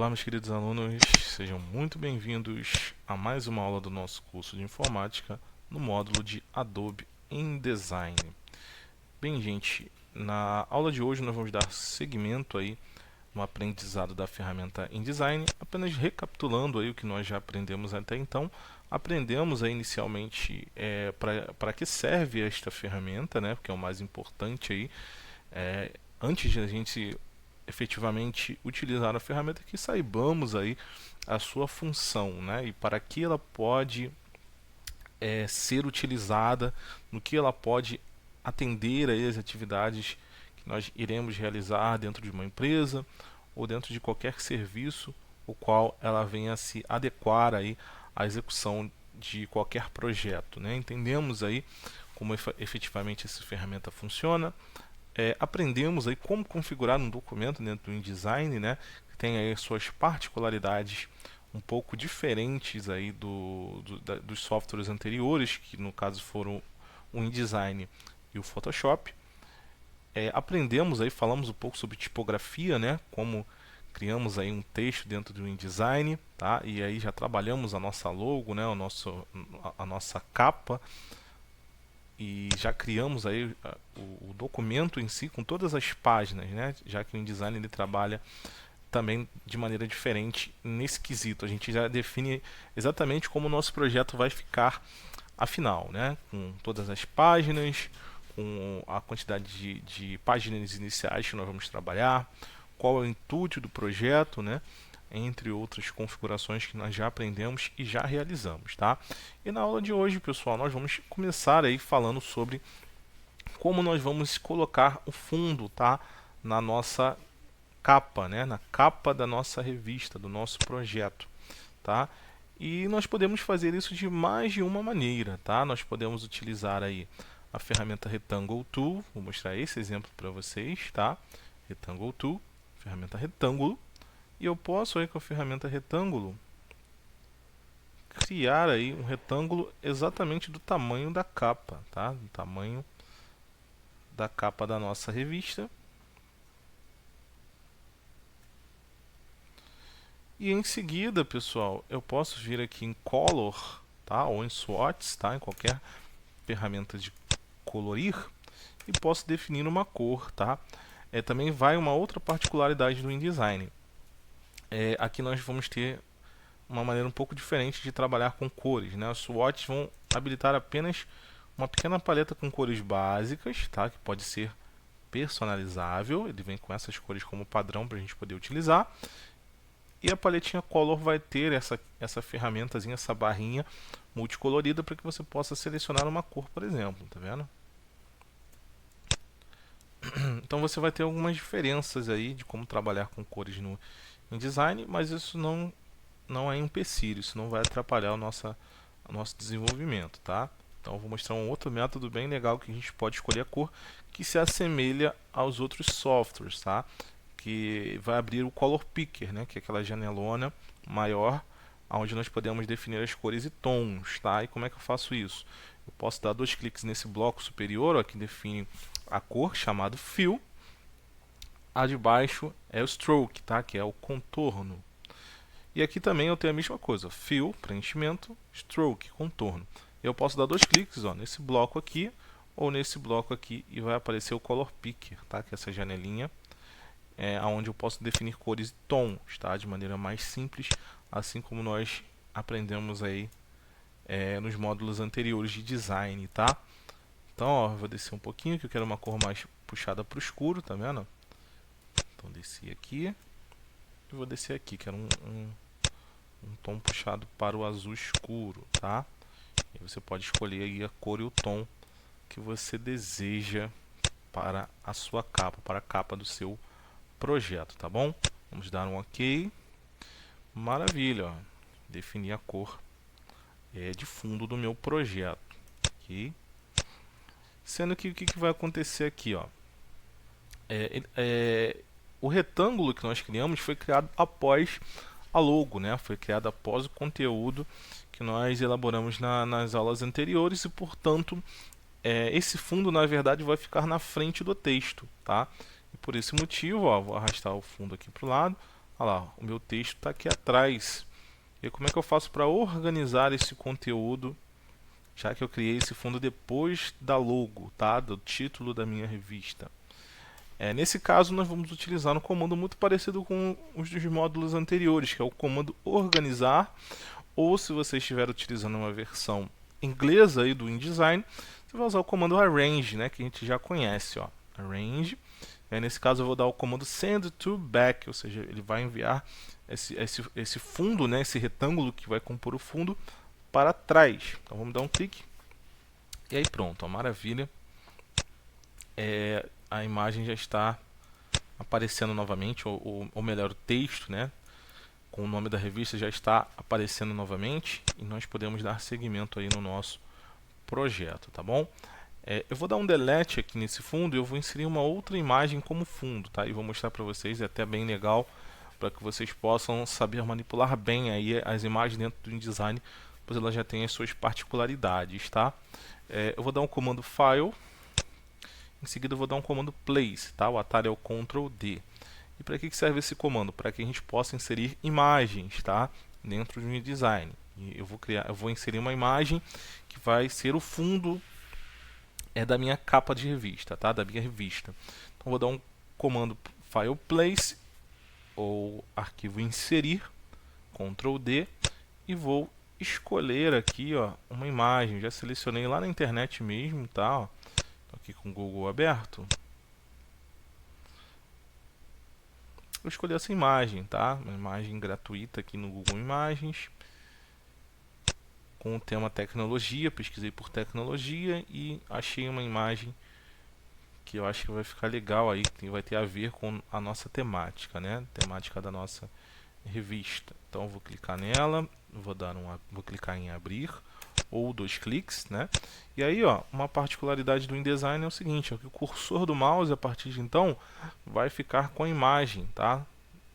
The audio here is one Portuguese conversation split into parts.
Olá, meus queridos alunos, sejam muito bem-vindos a mais uma aula do nosso curso de informática no módulo de Adobe InDesign. Bem, gente, na aula de hoje nós vamos dar seguimento aí no aprendizado da ferramenta InDesign, apenas recapitulando aí o que nós já aprendemos até então. Aprendemos aí inicialmente para que serve esta ferramenta, né, porque é o mais importante aí, antes de a gente efetivamente utilizar a ferramenta, que saibamos aí a sua função, né, e para que ela pode ser utilizada, no que ela pode atender aí as atividades que nós iremos realizar dentro de uma empresa ou dentro de qualquer serviço o qual ela venha se adequar aí à execução de qualquer projeto, né? Entendemos aí como efetivamente essa ferramenta funciona. Aprendemos aí como configurar um documento dentro do InDesign, né, que tem aí suas particularidades um pouco diferentes aí dos softwares anteriores, que no caso foram o InDesign e o Photoshop. Aprendemos aí, falamos um pouco sobre tipografia, né, como criamos aí um texto dentro do InDesign, tá? E aí já trabalhamos a nossa logo, né, a nossa capa, e já criamos aí o documento em si com todas as páginas, né? Já que o InDesign ele trabalha também de maneira diferente nesse quesito. A gente já define exatamente como o nosso projeto vai ficar afinal, né? Com todas as páginas, com a quantidade de páginas iniciais que nós vamos trabalhar, qual é o intuito do projeto, né? Entre outras configurações que nós já aprendemos e já realizamos, tá? E na aula de hoje, pessoal, nós vamos começar aí falando sobre como nós vamos colocar o fundo, tá? Na nossa capa, né? Na capa da nossa revista, do nosso projeto, tá? E nós podemos fazer isso de mais de uma maneira, tá? Nós podemos utilizar aí a ferramenta Rectangle Tool, vou mostrar esse exemplo para vocês, tá? Rectangle Tool, ferramenta retângulo. E eu posso aí com a ferramenta retângulo criar aí um retângulo exatamente do tamanho da capa, tá? Do tamanho da capa da nossa revista. E em seguida, pessoal, eu posso vir aqui em Color, tá? Ou em Swatches, tá? Em qualquer ferramenta de colorir, e posso definir uma cor, tá? Também vai uma outra particularidade do InDesign. Aqui nós vamos ter uma maneira um pouco diferente de trabalhar com cores, né? Os swatches vão habilitar apenas uma pequena paleta com cores básicas, tá? Que pode ser personalizável. Ele vem com essas cores como padrão para a gente poder utilizar. E a paletinha Color vai ter essa ferramentazinha, essa barrinha multicolorida para que você possa selecionar uma cor, por exemplo, tá vendo? Então você vai ter algumas diferenças aí de como trabalhar com cores no InDesign, mas isso não é empecilho, isso não vai atrapalhar o nosso desenvolvimento, tá? Então eu vou mostrar um outro método bem legal que a gente pode escolher a cor que se assemelha aos outros softwares, tá? Que vai abrir o Color Picker, né? Que é aquela janelona maior onde nós podemos definir as cores e tons, tá? E como é que eu faço isso? Eu posso dar 2 cliques nesse bloco superior, ó, que define a cor, chamado Fill. A de baixo é o Stroke, tá? Que é o contorno. E aqui também eu tenho a mesma coisa, Fill, preenchimento, Stroke, contorno. Eu posso dar 2 cliques, ó, nesse bloco aqui ou nesse bloco aqui e vai aparecer o Color Picker, tá? Que é essa janelinha, onde eu posso definir cores e tons, tá? De maneira mais simples, assim como nós aprendemos aí nos módulos anteriores de design, tá? Então, ó, eu vou descer um pouquinho, que eu quero uma cor mais puxada para o escuro, tá vendo? Então, desci aqui e vou descer aqui, quero um tom puxado para o azul escuro, tá? E você pode escolher aí a cor e o tom que você deseja para a sua capa, para a capa do seu projeto, tá bom? Vamos dar um OK. Maravilha, ó. Definir a cor de fundo do meu projeto, ok? Sendo que o que vai acontecer aqui, ó? O retângulo que nós criamos foi criado após a logo, né? Foi criado após o conteúdo que nós elaboramos nas aulas anteriores e, portanto, esse fundo, na verdade, vai ficar na frente do texto, tá? E por esse motivo, ó, vou arrastar o fundo aqui para o lado, Olha lá, o meu texto está aqui atrás. E como é que eu faço para organizar esse conteúdo, já que eu criei esse fundo depois da logo, tá? Do título da minha revista. Nesse caso, nós vamos utilizar um comando muito parecido com os dos módulos anteriores, que é o comando organizar, ou se você estiver utilizando uma versão inglesa aí do InDesign, você vai usar o comando arrange, né, que a gente já conhece, ó, arrange. Nesse caso eu vou dar o comando send to back, ou seja, ele vai enviar esse fundo, né, esse retângulo que vai compor o fundo para trás. Então vamos dar um clique e aí pronto, ó, maravilha. A imagem já está aparecendo novamente, ou melhor, o texto, né, com o nome da revista já está aparecendo novamente e nós podemos dar seguimento aí no nosso projeto, tá bom? Eu vou dar um delete aqui nesse fundo e eu vou inserir uma outra imagem como fundo, tá? E vou mostrar para vocês, é até bem legal para que vocês possam saber manipular bem aí as imagens dentro do InDesign, pois elas já têm as suas particularidades, tá? Eu vou dar um comando File, em seguida eu vou dar um comando Place, tá? O atalho é o Ctrl D. E para que serve esse comando? Para que a gente possa inserir imagens, tá? Dentro do InDesign. E eu vou inserir uma imagem que vai ser o fundo da minha capa de revista, tá? Da minha revista. Então vou dar um comando File Place ou arquivo inserir, Ctrl D, e vou escolher aqui, ó, uma imagem. Já selecionei lá na internet mesmo, tá? Ó, tô aqui com o Google aberto. Eu escolhi essa imagem, tá? Uma imagem gratuita aqui no Google Imagens, com o tema tecnologia. Pesquisei por tecnologia e achei uma imagem que eu acho que vai ficar legal aí, que vai ter a ver com a nossa temática, né? Temática da nossa revista. Então eu vou clicar nela, vou clicar em abrir ou 2 cliques, né? E aí, ó, uma particularidade do InDesign é o seguinte, ó, que o cursor do mouse a partir de então vai ficar com a imagem, tá?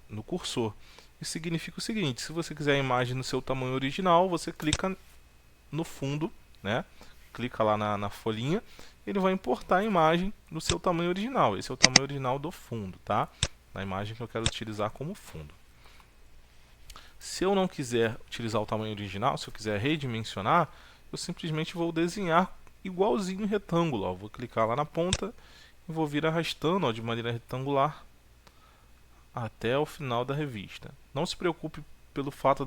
No cursor. Isso significa o seguinte: se você quiser a imagem no seu tamanho original, você clica no fundo, né? Clica lá na folhinha, ele vai importar a imagem no seu tamanho original. Esse é o tamanho original do fundo, tá? Na imagem que eu quero utilizar como fundo. Se eu não quiser utilizar o tamanho original, se eu quiser redimensionar, eu simplesmente vou desenhar igualzinho um retângulo. Ó. Vou clicar lá na ponta e vou vir arrastando, ó, de maneira retangular até o final da revista. Não se preocupe pelo fato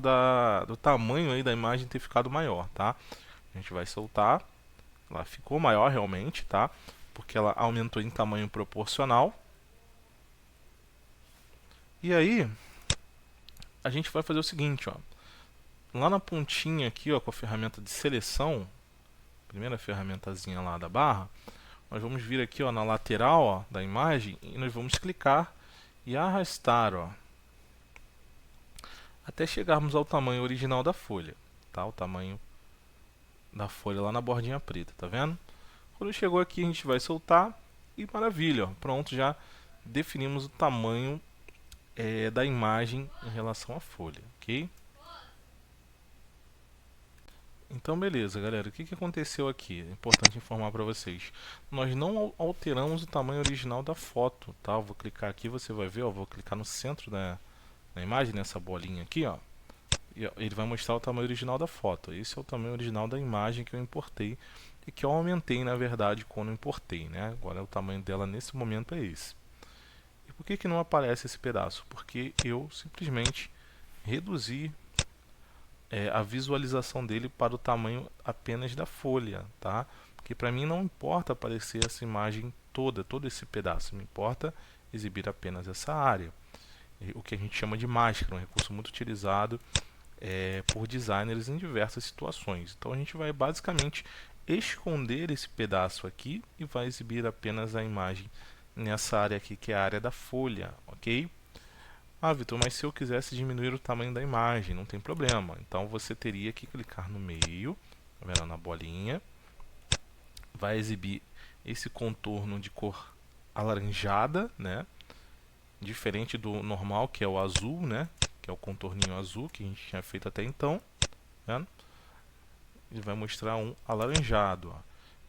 do tamanho aí da imagem ter ficado maior, tá? A gente vai soltar. Ela ficou maior realmente, tá? Porque ela aumentou em tamanho proporcional. E aí, a gente vai fazer o seguinte, ó. Lá na pontinha aqui, ó, com a ferramenta de seleção, primeira ferramentazinha lá da barra, nós vamos vir aqui, ó, na lateral, ó, da imagem e nós vamos clicar e arrastar, ó, até chegarmos ao tamanho original da folha, tá? O tamanho da folha lá na bordinha preta, tá vendo? Quando chegou aqui a gente vai soltar e maravilha, ó, pronto, já definimos o tamanho da imagem em relação à folha, ok? Então beleza, galera, o que aconteceu aqui? É importante informar para vocês. Nós não alteramos o tamanho original da foto, tá? Eu vou clicar aqui, você vai ver, ó, vou clicar no centro da imagem, nessa bolinha aqui, ó. E ó, ele vai mostrar o tamanho original da foto. Esse é o tamanho original da imagem que eu importei e que eu aumentei, na verdade, quando eu importei, né? Agora o tamanho dela nesse momento é esse. E por que não aparece esse pedaço? Porque eu simplesmente reduzi a visualização dele para o tamanho apenas da folha, tá? Porque para mim não importa aparecer essa imagem toda, todo esse pedaço, me importa exibir apenas essa área. O que a gente chama de máscara, um recurso muito utilizado por designers em diversas situações. Então a gente vai basicamente esconder esse pedaço aqui e vai exibir apenas a imagem nessa área aqui, que é a área da folha, ok? Ah, Vitor, mas se eu quisesse diminuir o tamanho da imagem, não tem problema. Então você teria que clicar no meio, tá vendo, na bolinha. Vai exibir esse contorno de cor alaranjada, né? Diferente do normal, que é o azul, né? Que é o contorninho azul que a gente tinha feito até então. Tá vendo? Ele vai mostrar um alaranjado, ó.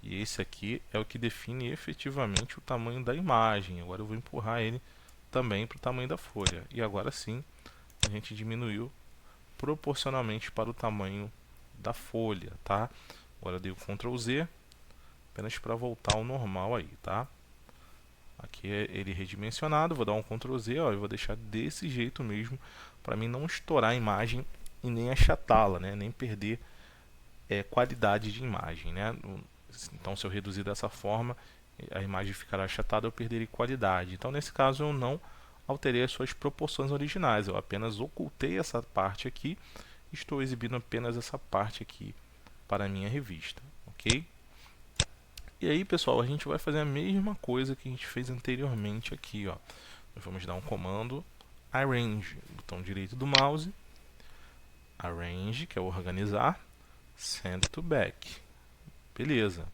E esse aqui é o que define efetivamente o tamanho da imagem. Agora eu vou empurrar ele também para o tamanho da folha. E agora sim, a gente diminuiu proporcionalmente para o tamanho da folha, tá? Agora eu dei o Ctrl Z, apenas para voltar ao normal aí, tá? Aqui é ele redimensionado, vou dar um Ctrl Z, ó, e vou deixar desse jeito mesmo, para mim não estourar a imagem e nem achatá-la, né? Nem perder qualidade de imagem, né? Então, se eu reduzir dessa forma, a imagem ficará achatada, eu perderei qualidade. Então, nesse caso, eu não alterei as suas proporções originais, eu apenas ocultei essa parte aqui, estou exibindo apenas essa parte aqui para a minha revista, ok? E aí, pessoal, a gente vai fazer a mesma coisa que a gente fez anteriormente aqui, ó. Nós vamos dar um comando Arrange, botão direito do mouse, Arrange, que é organizar, Send to Back. Beleza.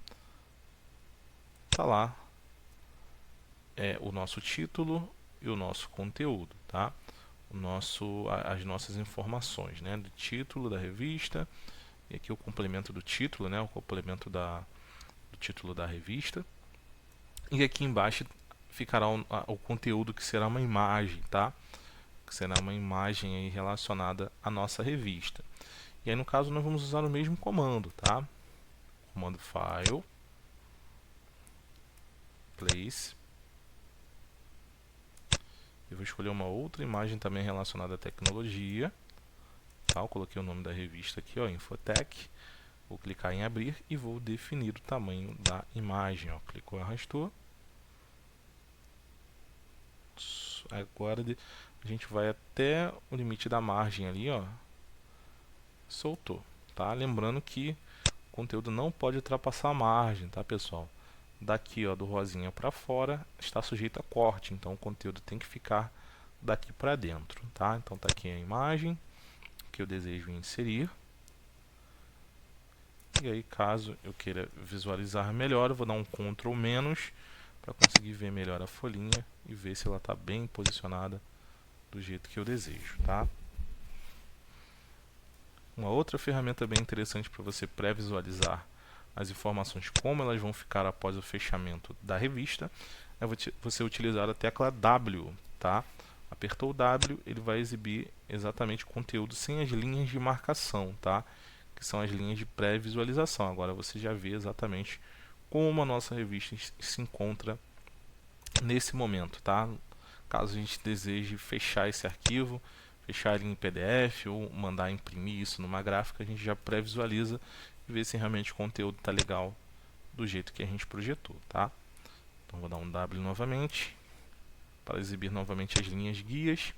Tá lá o nosso título e o nosso conteúdo, tá? As nossas informações, né? Do título da revista, e aqui o complemento do título, né? O complemento do título da revista. E aqui embaixo ficará o conteúdo, que será uma imagem, tá? Que será uma imagem aí relacionada à nossa revista. E aí, no caso, nós vamos usar o mesmo comando, tá? Comando File, Place. Eu vou escolher uma outra imagem também relacionada à tecnologia. Tá? Eu coloquei o nome da revista aqui, ó, Infotech. Vou clicar em abrir e vou definir o tamanho da imagem. Ó. Clicou e arrastou. Agora a gente vai até o limite da margem ali, ó. Soltou. Tá? Lembrando que o conteúdo não pode ultrapassar a margem, tá, pessoal? Daqui, ó, do rosinha para fora, está sujeito a corte, então o conteúdo tem que ficar daqui para dentro, tá? Então tá aqui a imagem que eu desejo inserir. E aí, caso eu queira visualizar melhor, eu vou dar um Ctrl menos para conseguir ver melhor a folhinha e ver se ela está bem posicionada do jeito que eu desejo, tá? Uma outra ferramenta bem interessante para você pré-visualizar as informações, como elas vão ficar após o fechamento da revista, é você utilizar a tecla W, tá? Apertou o W, ele vai exibir exatamente o conteúdo sem as linhas de marcação, tá? Que são as linhas de pré-visualização. Agora você já vê exatamente como a nossa revista se encontra nesse momento, tá? Caso a gente deseje fechar esse arquivo, fechar ele em PDF ou mandar imprimir isso numa gráfica, a gente já pré-visualiza e vê se realmente o conteúdo está legal do jeito que a gente projetou, tá? Então vou dar um W novamente para exibir novamente as linhas guias.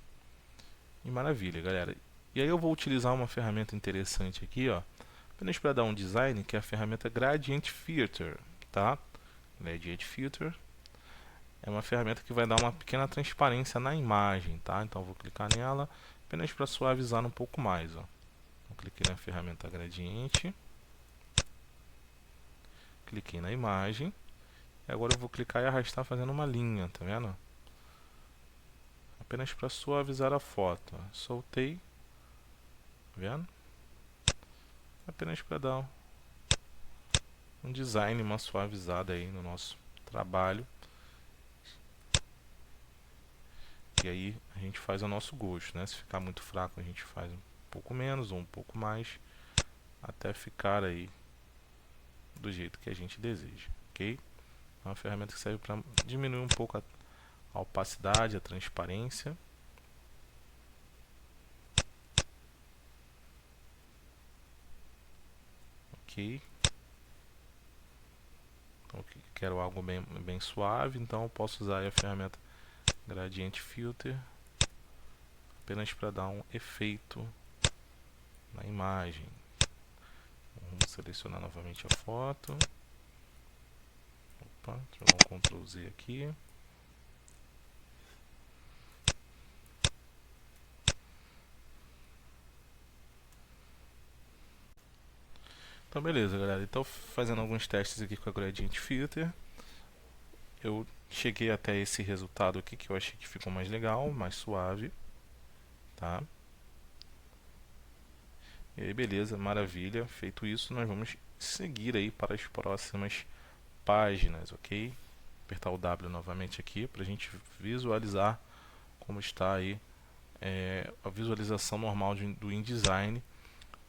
E maravilha, galera. E aí eu vou utilizar uma ferramenta interessante aqui, ó, apenas para dar um design, que é a ferramenta Gradient Filter, tá? Gradient Filter é uma ferramenta que vai dar uma pequena transparência na imagem, tá? Então eu vou clicar nela apenas para suavizar um pouco mais, ó. Então, cliquei na ferramenta Gradiente, cliquei na imagem e agora eu vou clicar e arrastar fazendo uma linha, tá vendo? Apenas para suavizar a foto, ó. Soltei, tá vendo? Apenas para dar um design, uma suavizada aí no nosso trabalho. E aí a gente faz ao nosso gosto, né? Se ficar muito fraco a gente faz um pouco menos ou um pouco mais, até ficar aí do jeito que a gente deseja, ok? É uma ferramenta que serve para diminuir um pouco a opacidade, a transparência. Ok. Então, quero algo bem suave, então eu posso usar a ferramenta Gradient Filter apenas para dar um efeito na imagem. Vamos selecionar novamente a foto. Opa, deixa eu dar um Ctrl Z aqui. Então beleza, galera. Então fazendo alguns testes aqui com a Gradient Filter, eu cheguei até esse resultado aqui que eu achei que ficou mais legal, mais suave, tá? E aí beleza, maravilha. Feito isso, nós vamos seguir aí para as próximas páginas, ok? Apertar o W novamente aqui para a gente visualizar como está aí a visualização normal do InDesign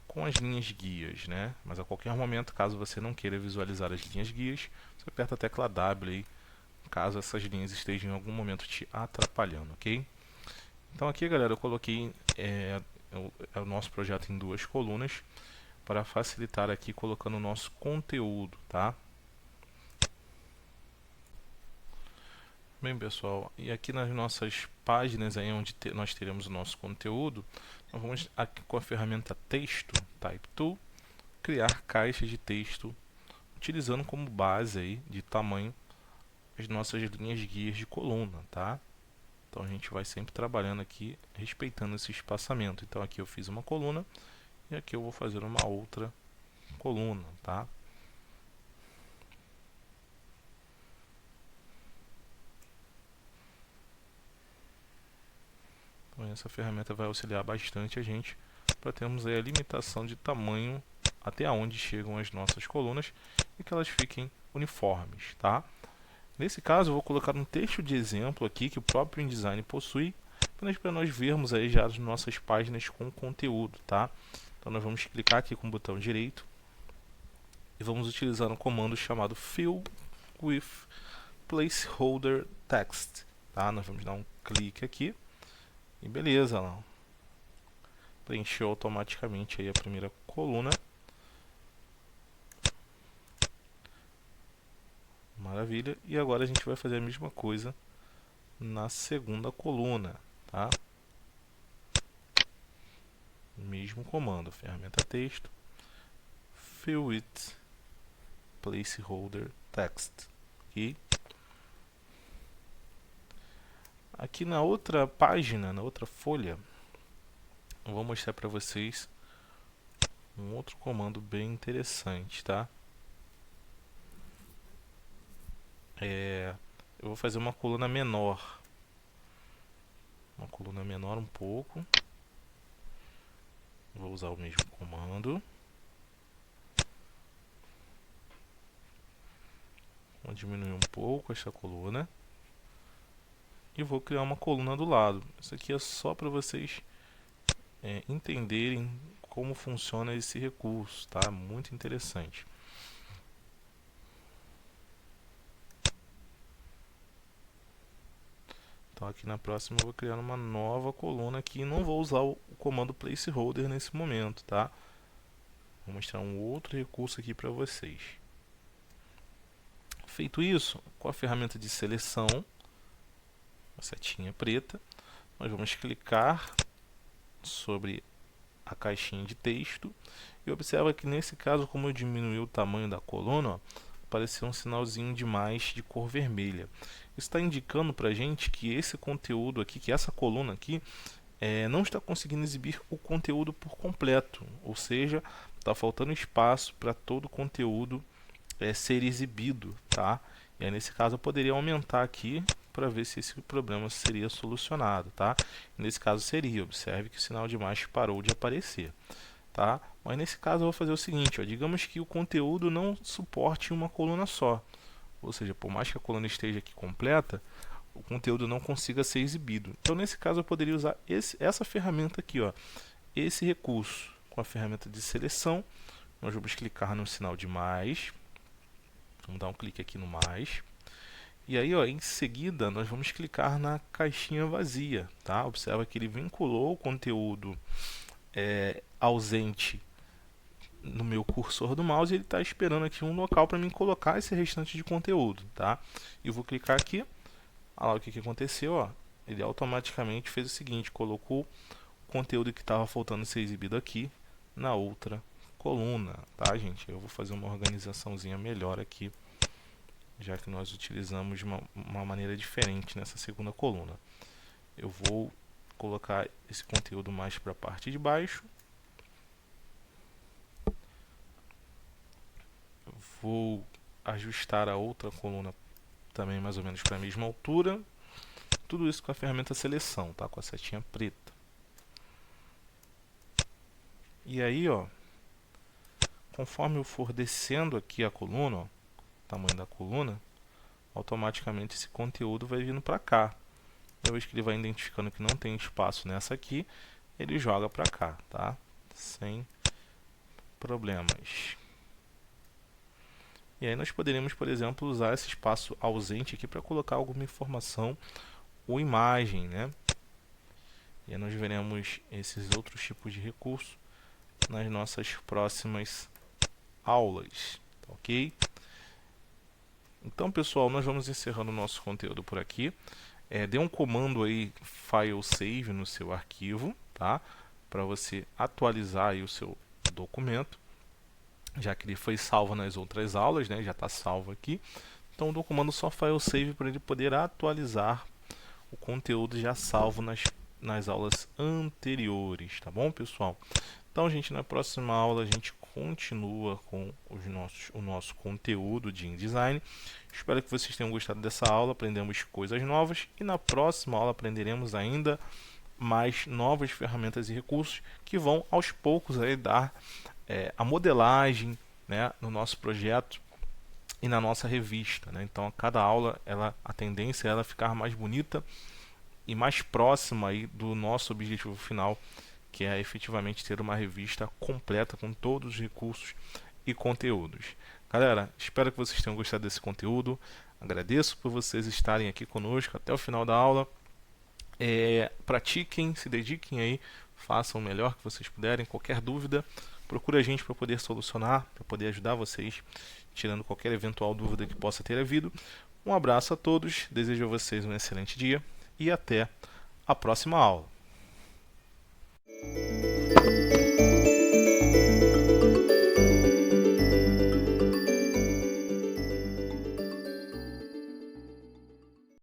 com as linhas guias, né? Mas a qualquer momento, caso você não queira visualizar as linhas guias, você aperta a tecla W aí, caso essas linhas estejam em algum momento te atrapalhando, ok? Então aqui, galera, eu coloquei o nosso projeto em duas colunas para facilitar aqui colocando o nosso conteúdo, tá? Bem, pessoal, e aqui nas nossas páginas aí onde nós teremos o nosso conteúdo, nós vamos aqui com a ferramenta texto, Type Tool, criar caixas de texto, utilizando como base aí de tamanho as nossas linhas guias de coluna, tá? Então a gente vai sempre trabalhando aqui, respeitando esse espaçamento. Então aqui eu fiz uma coluna e aqui eu vou fazer uma outra coluna, tá? Então essa ferramenta vai auxiliar bastante a gente para termos aí a limitação de tamanho até onde chegam as nossas colunas e que elas fiquem uniformes, tá? Nesse caso eu vou colocar um texto de exemplo aqui que o próprio InDesign possui, apenas para nós vermos aí já as nossas páginas com conteúdo, tá? Então nós vamos clicar aqui com o botão direito e vamos utilizar um comando chamado Fill with Placeholder Text, tá? Nós vamos dar um clique aqui e beleza, lá. Preencheu automaticamente aí a primeira coluna. Maravilha. E agora a gente vai fazer a mesma coisa na segunda coluna, tá? Mesmo comando, ferramenta texto, Fill with Placeholder Text, ok? Aqui na outra página, na outra folha, eu vou mostrar para vocês um outro comando bem interessante, tá? Eu vou fazer uma coluna menor um pouco. Vou usar o mesmo comando. Vou diminuir um pouco essa coluna. E vou criar uma coluna do lado. Isso aqui é só para vocês entenderem como funciona esse recurso, tá? Muito interessante. Então aqui na próxima eu vou criar uma nova coluna aqui e não vou usar o comando placeholder nesse momento, tá? Vou mostrar um outro recurso aqui para vocês. Feito isso, com a ferramenta de seleção, a setinha preta, nós vamos clicar sobre a caixinha de texto e observa que nesse caso, como eu diminuí o tamanho da coluna, ó, apareceu um sinalzinho de mais de cor vermelha. Isso está indicando para a gente que esse conteúdo aqui, que essa coluna aqui, não está conseguindo exibir o conteúdo por completo, ou seja, está faltando espaço para todo o conteúdo ser exibido, tá? E aí, nesse caso eu poderia aumentar aqui para ver se esse problema seria solucionado, tá? Nesse caso seria, observe que o sinal de mais parou de aparecer, tá? Mas nesse caso eu vou fazer o seguinte, ó, digamos que o conteúdo não suporte uma coluna só, ou seja, por mais que a coluna esteja aqui completa, o conteúdo não consiga ser exibido. Então nesse caso eu poderia usar essa ferramenta aqui, ó, esse recurso, com a ferramenta de seleção. Nós vamos clicar no sinal de mais, vamos dar um clique aqui no mais. E aí, ó, em seguida, nós vamos clicar na caixinha vazia, tá? Observa que ele vinculou o conteúdo ausente no meu cursor do mouse e ele está esperando aqui um local para mim colocar esse restante de conteúdo, tá? E eu vou clicar aqui, olha lá o que aconteceu, ó. Ele automaticamente fez o seguinte, colocou o conteúdo que estava faltando ser exibido aqui na outra coluna, tá, gente? Eu vou fazer uma organizaçãozinha melhor aqui, já que nós utilizamos uma maneira diferente nessa segunda coluna. Eu vou colocar esse conteúdo mais para a parte de baixo. Vou ajustar a outra coluna também mais ou menos para a mesma altura. Tudo isso com a ferramenta seleção, tá? Com a setinha preta. E aí, ó, conforme eu for descendo aqui a coluna, ó, o tamanho da coluna, automaticamente esse conteúdo vai vindo para cá. Toda vez que ele vai identificando que não tem espaço nessa aqui, ele joga para cá, tá? Sem problemas. E aí nós poderíamos, por exemplo, usar esse espaço ausente aqui para colocar alguma informação ou imagem, né? E aí nós veremos esses outros tipos de recurso nas nossas próximas aulas, tá ok? Então, pessoal, nós vamos encerrando o nosso conteúdo por aqui. Dê um comando aí, file save, no seu arquivo, tá? Para você atualizar aí o seu documento, já que ele foi salvo nas outras aulas, né? Já está salvo aqui. Então, do comando só file save para ele poder atualizar o conteúdo já salvo nas aulas anteriores, tá bom, pessoal? Então, gente, na próxima aula a gente continua com o nosso conteúdo de InDesign. Espero que vocês tenham gostado dessa aula, aprendemos coisas novas e na próxima aula aprenderemos ainda mais novas ferramentas e recursos que vão aos poucos aí dar a modelagem, né, no nosso projeto e na nossa revista, né? Então, a cada aula a tendência é ela ficar mais bonita e mais próxima aí do nosso objetivo final, que é efetivamente ter uma revista completa com todos os recursos e conteúdos. Galera, espero que vocês tenham gostado desse conteúdo. Agradeço por vocês estarem aqui conosco até o final da aula. Pratiquem, se dediquem aí, façam o melhor que vocês puderem. Qualquer dúvida, procure a gente para poder solucionar, para poder ajudar vocês, tirando qualquer eventual dúvida que possa ter havido. Um abraço a todos, desejo a vocês um excelente dia e até a próxima aula.